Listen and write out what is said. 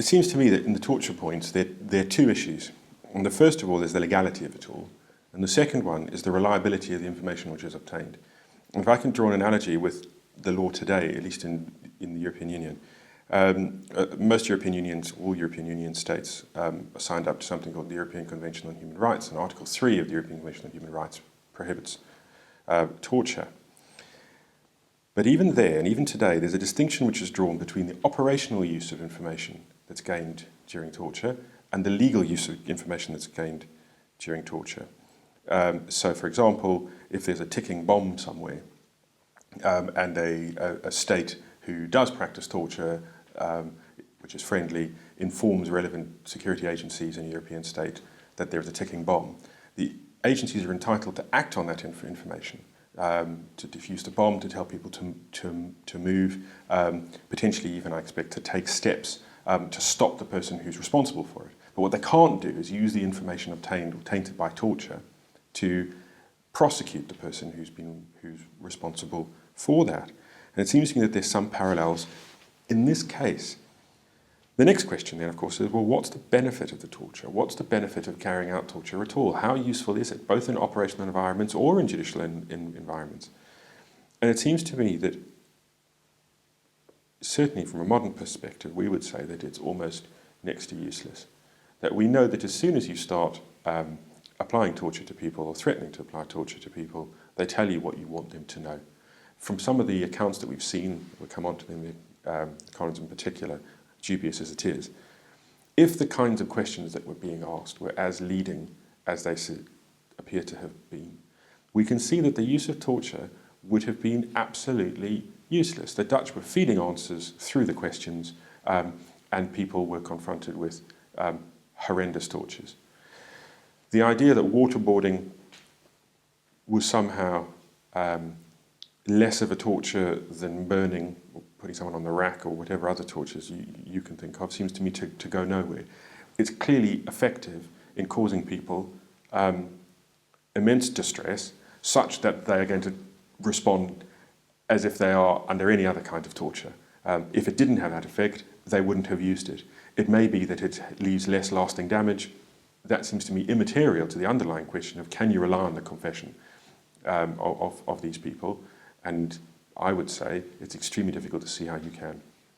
it seems to me that in the torture points, there are two issues. And the first of all is the legality of it all. And the second one is the reliability of the information which is obtained. And if I can draw an analogy with the law today, at least in the European Union, most European Unions, all European Union states, are signed up to something called the European Convention on Human Rights, and Article 3 of the European Convention on Human Rights prohibits torture. But even there, and even today, there's a distinction which is drawn between the operational use of information that's gained during torture and the legal use of information that's gained during torture. So, for example, if there's a ticking bomb somewhere and a state who does practice torture, which is friendly, informs relevant security agencies in a European state that there's a ticking bomb, the agencies are entitled to act on that information, to defuse the bomb, to tell people to move, potentially even, I expect, to take steps to stop the person who's responsible for it. But what they can't do is use the information obtained or tainted by torture to prosecute the person who's responsible for that. And it seems to me that there's some parallels in this case. The next question then, of course, is, well, what's the benefit of the torture? What's the benefit of carrying out torture at all? How useful is it, both in operational environments or in judicial environments? And it seems to me that, certainly from a modern perspective, we would say that it's almost next to useless. That we know that as soon as you start applying torture to people or threatening to apply torture to people, they tell you what you want them to know. From some of the accounts that we've seen, we'll come on to them, Collins in particular, dubious as it is, if the kinds of questions that were being asked were as leading as they appear to have been, we can see that the use of torture would have been absolutely useless. The Dutch were feeding answers through the questions, and people were confronted with horrendous tortures. The idea that waterboarding was somehow less of a torture than burning or putting someone on the rack or whatever other tortures you can think of seems to me to go nowhere. It's clearly effective in causing people immense distress, such that they are going to respond as if they are under any other kind of torture. If it didn't have that effect, they wouldn't have used it. It may be that it leaves less lasting damage. That seems to me immaterial to the underlying question of, can you rely on the confession of these people? And I would say it's extremely difficult to see how you can.